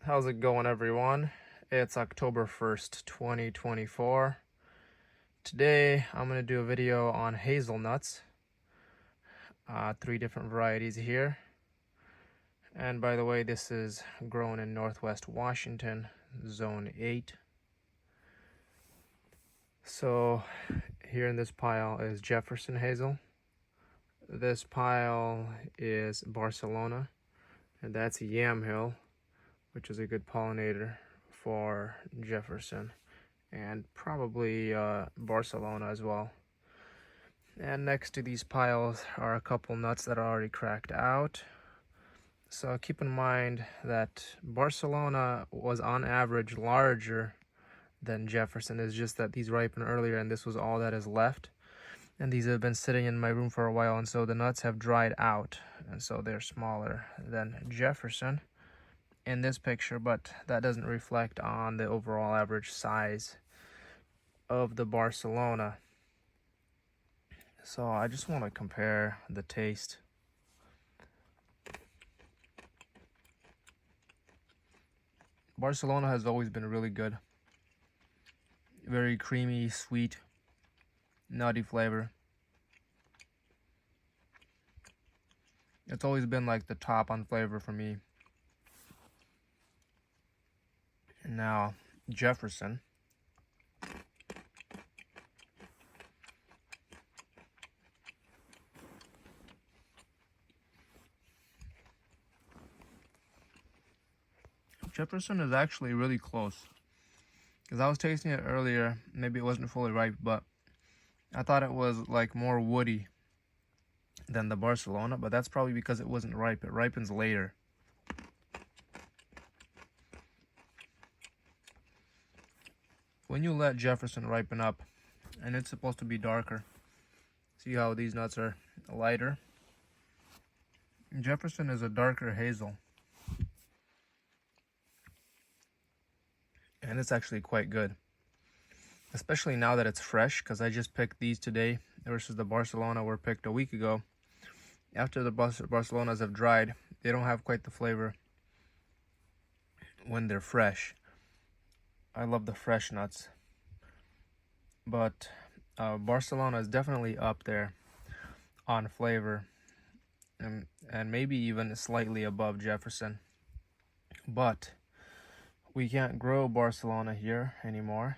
How's it going, everyone? It's October 1st, 2024. Today, I'm going to do a video on hazelnuts. 3 different varieties here. And by the way, this is grown in Northwest Washington, Zone 8. So, here in this pile is Jefferson hazel. This pile is Barcelona, and that's Yamhill, which is a good pollinator for Jefferson and probably Barcelona as well. And next to these piles are a couple nuts that are already cracked out. So keep in mind that Barcelona was on average larger than Jefferson. It's just that these ripened earlier and this was all that is left. And these have been sitting in my room for a while, and so the nuts have dried out, and so they're smaller than Jefferson in this picture, but that doesn't reflect on the overall average size of the Barcelona. So I just want to compare the taste. Barcelona has always been really good. Very creamy, sweet, nutty flavor. It's always been like the top on flavor for me. Now, Jefferson. Jefferson is actually really close. Because I was tasting it earlier, maybe it wasn't fully ripe, but I thought it was like more woody than the Barcelona, but that's probably because it wasn't ripe. It ripens later. When you let Jefferson ripen up, and it's supposed to be darker, see how these nuts are lighter? Jefferson is a darker hazel. And it's actually quite good, especially now that it's fresh, because I just picked these today versus the Barcelona were picked a week ago. After the Barcelonas have dried, they don't have quite the flavor when they're fresh. I love the fresh nuts, but Barcelona is definitely up there on flavor, and maybe even slightly above Jefferson. But we can't grow Barcelona here anymore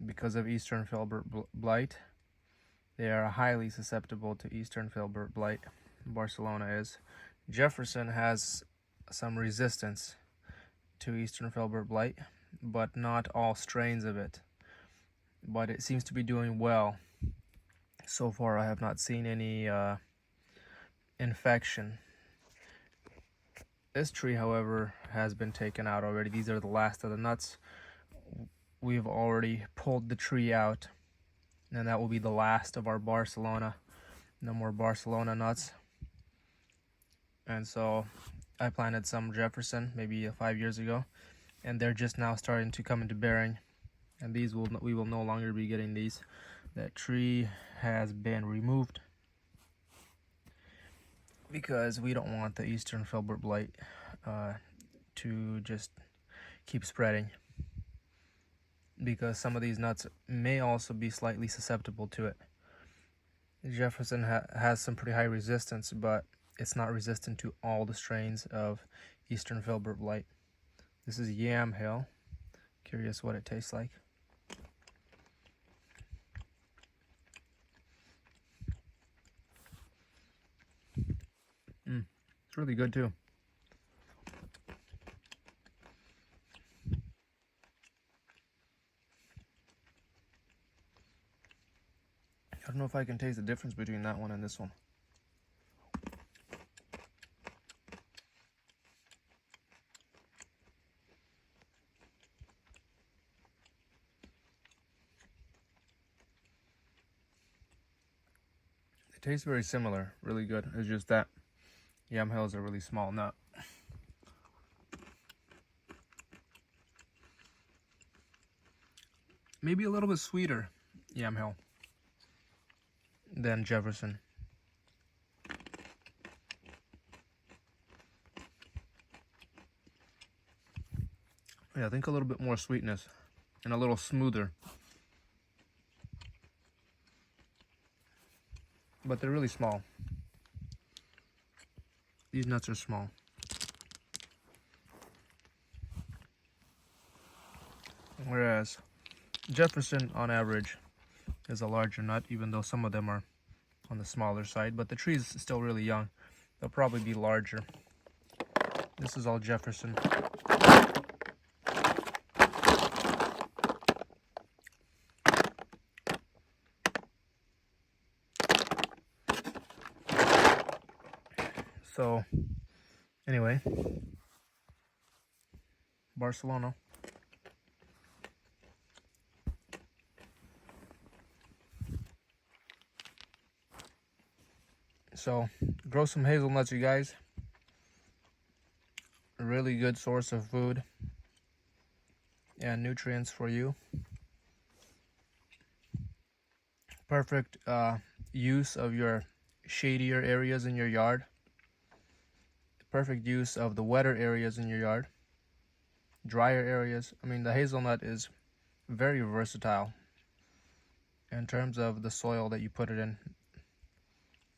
because of eastern filbert blight. They are highly susceptible to eastern filbert blight. Barcelona is. Jefferson has some resistance to eastern filbert blight, but not all strains of it. But it seems to be doing well. So far, I have not seen any infection. This tree, however, has been taken out already. These are the last of the nuts. We've already pulled the tree out, and that will be the last of our Barcelona. No more Barcelona nuts. And so I planted some Jefferson maybe 5 years ago, and they're just now starting to come into bearing. And we will no longer be getting these. That tree has been removed because we don't want the eastern filbert blight to just keep spreading, because some of these nuts may also be slightly susceptible to it. Jefferson has some pretty high resistance, but it's not resistant to all the strains of eastern filbert blight. This is Yamhill. Curious what it tastes like. It's really good too. I don't know if I can taste the difference between that one and this one. It tastes very similar, really good. It's just that Yamhill is a really small nut. Maybe a little bit sweeter, Yamhill, than Jefferson. Yeah, I think a little bit more sweetness and a little smoother. But they're really small. These nuts are small. Whereas Jefferson, on average, is a larger nut, even though some of them are on the smaller side. But the tree is still really young. They'll probably be larger. This is all Jefferson. So, anyway, Barcelona. So, grow some hazelnuts, you guys. A really good source of food and nutrients for you. Perfect use of your shadier areas in your yard. Perfect use of the wetter areas in your yard. Drier areas. I mean, the hazelnut is very versatile in terms of the soil that you put it in.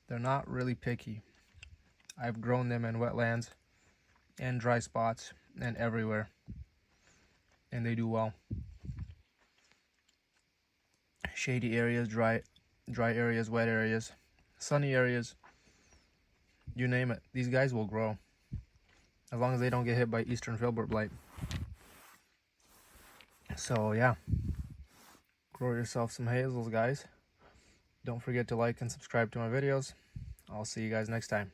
They're not really picky. I've grown them in wetlands and dry spots and everywhere, and they do well. Shady areas, dry areas, wet areas, sunny areas, you name it. These guys will grow as long as they don't get hit by eastern filbert blight. So yeah, grow yourself some hazels, guys. Don't forget to like and subscribe to my videos. I'll see you guys next time.